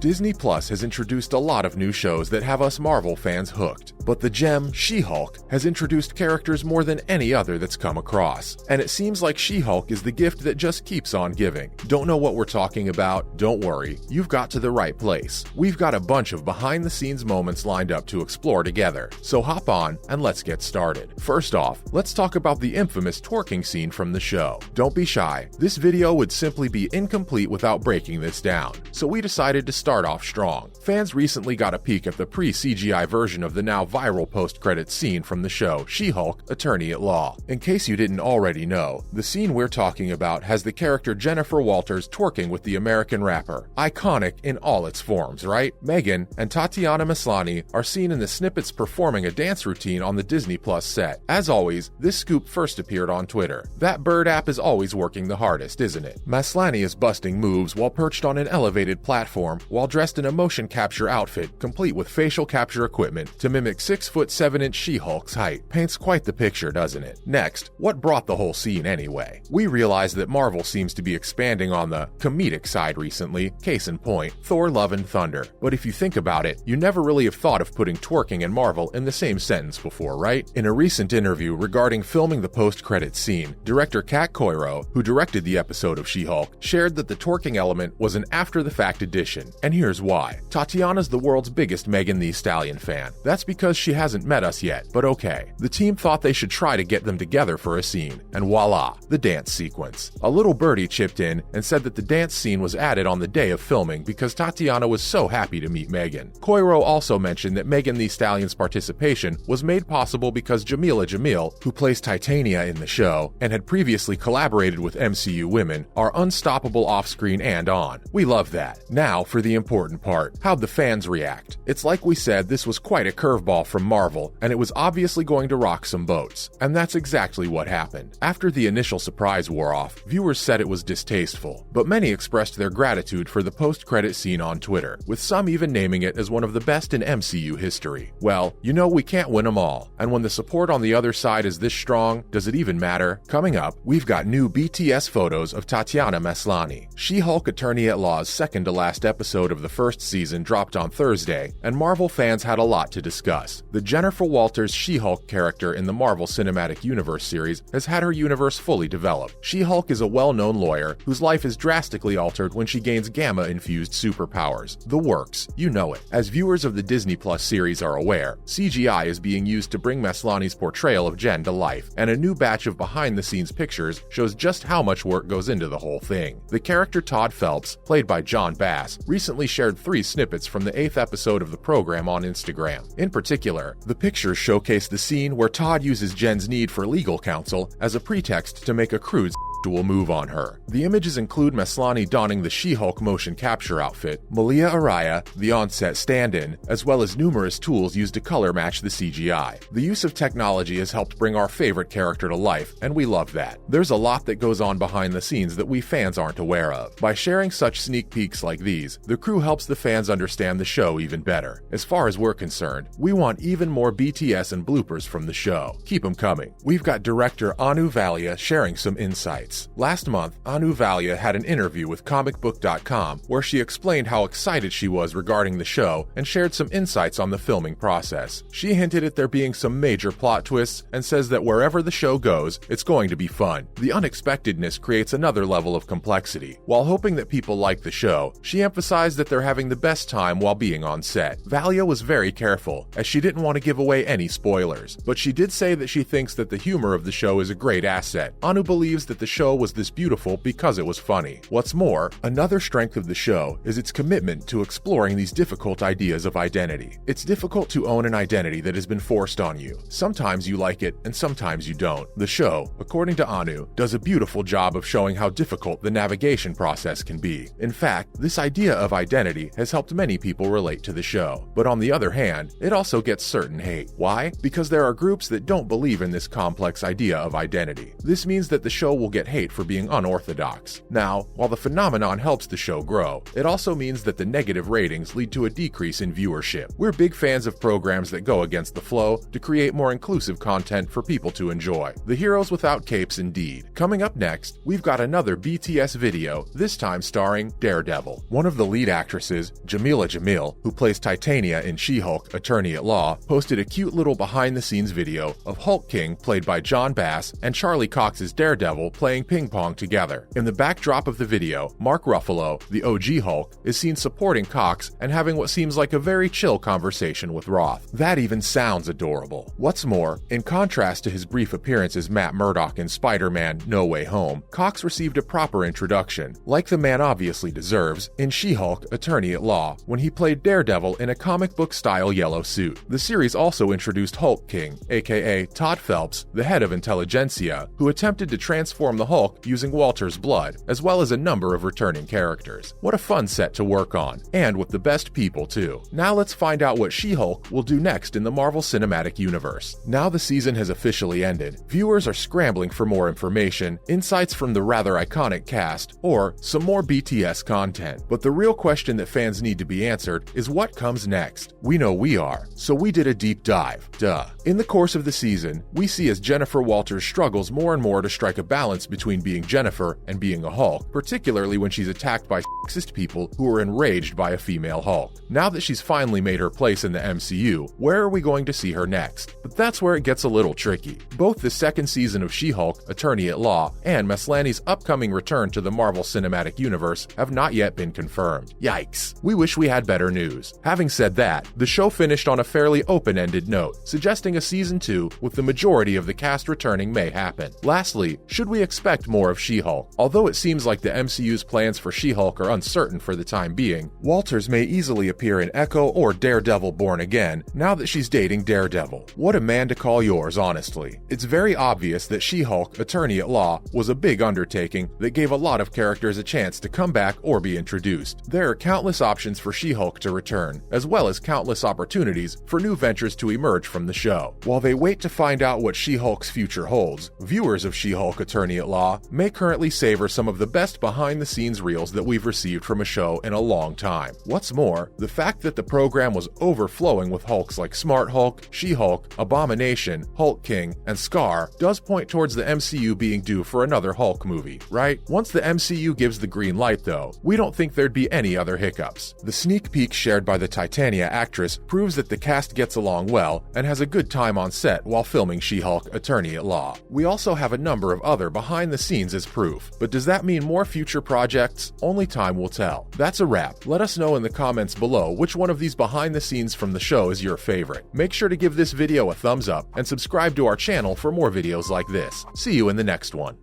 Disney Plus has introduced a lot of new shows that have us Marvel fans hooked, but the gem, She-Hulk, has introduced characters more than any other that's come across. And it seems like She-Hulk is the gift that just keeps on giving. Don't know what we're talking about? Don't worry, you've got to the right place. We've got a bunch of behind-the-scenes moments lined up to explore together, so hop on and let's get started. First off, let's talk about the infamous twerking scene from the show. Don't be shy, this video would simply be incomplete without breaking this down, so we decided to start off strong. Fans recently got a peek at the pre-CGI version of the now viral post-credits scene from the show She-Hulk, Attorney at Law. In case you didn't already know, the scene we're talking about has the character Jennifer Walters twerking with the American rapper. Iconic in all its forms, right? Megan and Tatiana Maslany are seen in the snippets performing a dance routine on the Disney Plus set. As always, this scoop first appeared on Twitter. That bird app is always working the hardest, isn't it? Maslany is busting moves while perched on an elevated platform while dressed in a motion capture outfit complete with facial capture equipment to mimic 6'7" She-Hulk's height. Paints quite the picture, doesn't it? Next, what brought the whole scene anyway? We realize that Marvel seems to be expanding on the comedic side recently, case in point, Thor: Love and Thunder. But if you think about it, you never really have thought of putting twerking and Marvel in the same sentence before, right? In a recent interview regarding filming the post-credits scene, director Kat Coiro, who directed the episode of She-Hulk, shared that the twerking element was an after-the-fact addition, and here's why. Tatiana's the world's biggest Megan Thee Stallion fan. That's because she hasn't met us yet, but okay. The team thought they should try to get them together for a scene, and voila, the dance sequence. A little birdie chipped in and said that the dance scene was added on the day of filming because Tatiana was so happy to meet Megan. Coiro also mentioned that Megan Thee Stallion's participation was made possible because Jamila Jamil, who plays Titania in the show and had previously collaborated with MCU women, are unstoppable off-screen and on. We love that. Now for the important part. How'd the fans react? It's like we said, this was quite a curveball from Marvel, and it was obviously going to rock some boats. And that's exactly what happened. After the initial surprise wore off, viewers said it was distasteful, but many expressed their gratitude for the post-credit scene on Twitter, with some even naming it as one of the best in MCU history. Well, you know we can't win them all, and when the support on the other side is this strong, does it even matter? Coming up, we've got new BTS photos of Tatiana Maslany. She-Hulk Attorney at Law's second-to-last episode of the first season dropped on Thursday, and Marvel fans had a lot to discuss. The Jennifer Walters She-Hulk character in the Marvel Cinematic Universe series has had her universe fully developed. She-Hulk is a well-known lawyer whose life is drastically altered when she gains gamma-infused superpowers. The works, you know it. As viewers of the Disney Plus series are aware, CGI is being used to bring Maslany's portrayal of Jen to life, and a new batch of behind-the-scenes pictures shows just how much work goes into the whole thing. The character Todd Phelps, played by John Bass, recently shared 3 snippets from the 8th episode of the program on Instagram. In particular, the pictures showcase the scene where Todd uses Jen's need for legal counsel as a pretext to make a crude sexual move on her. The images include Maslany donning the She-Hulk motion capture outfit, Malia Araya, the on-set stand-in, as well as numerous tools used to color match the CGI. The use of technology has helped bring our favorite character to life, and we love that. There's a lot that goes on behind the scenes that we fans aren't aware of. By sharing such sneak peeks like these, the crew helps the fans understand the show even better. As far as we're concerned, we want even more BTS and bloopers from the show. Keep them coming. We've got director Anu Valia sharing some insights. Last month, Anu Valia had an interview with comicbook.com where she explained how excited she was regarding the show and shared some insights on the filming process. She hinted at there being some major plot twists and says that wherever the show goes, it's going to be fun. The unexpectedness creates another level of complexity. While hoping that people like the show, she emphasized that they're having the best time while being on set. Valia was very careful, as she didn't want to give away any spoilers, but she did say that she thinks that the humor of the show is a great asset. Anu believes that the show was this beautiful because it was funny. What's more, another strength of the show is its commitment to exploring these difficult ideas of identity. It's difficult to own an identity that has been forced on you. Sometimes you like it and sometimes you don't. The show, according to Anu, does a beautiful job of showing how difficult the navigation process can be. In fact, this idea of identity has helped many people relate to the show. But on the other hand, it also gets certain hate. Why? Because there are groups that don't believe in this complex idea of identity. This means that the show will get hate for being unorthodox. Now, while the phenomenon helps the show grow, it also means that the negative ratings lead to a decrease in viewership. We're big fans of programs that go against the flow to create more inclusive content for people to enjoy. The heroes without capes indeed. Coming up next, we've got another BTS video, this time starring Daredevil. One of the lead actresses, Jamila Jamil, who plays Titania in She-Hulk Attorney at Law, posted a cute little behind-the-scenes video of Hulk King, played by John Bass, and Charlie Cox's Daredevil playing ping pong together. In the backdrop of the video, Mark Ruffalo, the OG Hulk, is seen supporting Cox and having what seems like a very chill conversation with Roth. That even sounds adorable. What's more, in contrast to his brief appearance as Matt Murdock in Spider-Man No Way Home, Cox received a proper introduction, like the man obviously deserves, in She-Hulk Attorney at Law, when he played Daredevil in a comic book-style yellow suit. The series also introduced Hulk King, aka Todd Phelps, the head of Intelligentsia, who attempted to transform the Hulk using Walter's blood, as well as a number of returning characters. What a fun set to work on, and with the best people too. Now let's find out what She-Hulk will do next in the Marvel Cinematic Universe. Now the season has officially ended, viewers are scrambling for more information, insights from the rather iconic cast, or some more BTS content. But the real question that fans need to be answered is what comes next. We know we are, so we did a deep dive. Duh. In the course of the season, we see as Jennifer Walters struggles more and more to strike a balance between being Jennifer and being a Hulk, particularly when she's attacked by sexist people who are enraged by a female Hulk. Now that she's finally made her place in the MCU, where are we going to see her next? But that's where it gets a little tricky. Both the second season of She-Hulk Attorney at Law and Maslany's upcoming return to the Marvel Cinematic Universe have not yet been confirmed. Yikes. We wish we had better news. Having said that, the show finished on a fairly open-ended note, suggesting a season 2 with the majority of the cast returning may happen. Lastly, should we expect more of She-Hulk? Although it seems like the MCU's plans for She-Hulk are uncertain for the time being, Walters may easily appear in Echo or Daredevil Born Again now that she's dating Daredevil. What a man to call yours, honestly. It's very obvious that She-Hulk Attorney at Law was a big undertaking that gave a lot of characters a chance to come back or be introduced. There are countless options for She-Hulk to return, as well as countless opportunities for new ventures to emerge from the show. While they wait to find out what She-Hulk's future holds, viewers of She-Hulk Attorney at Law may currently savor some of the best behind-the-scenes reels that we've received from a show in a long time. What's more, the fact that the program was overflowing with Hulks like Smart Hulk, She-Hulk, Abomination, Hulk King, and Scar does point towards the MCU being due for another Hulk movie, right? Once the MCU gives the green light though, we don't think there'd be any other hiccups. The sneak peek shared by the Titania actress proves that the cast gets along well and has a good time on set while filming She-Hulk Attorney at Law. We also have a number of other behind the scenes as proof, but does that mean more future projects? Only time will tell. That's a wrap. Let us know in the comments below which one of these behind the scenes from the show is your favorite. Make sure to give this video a thumbs up and subscribe to our channel for more videos like this. See you in the next one.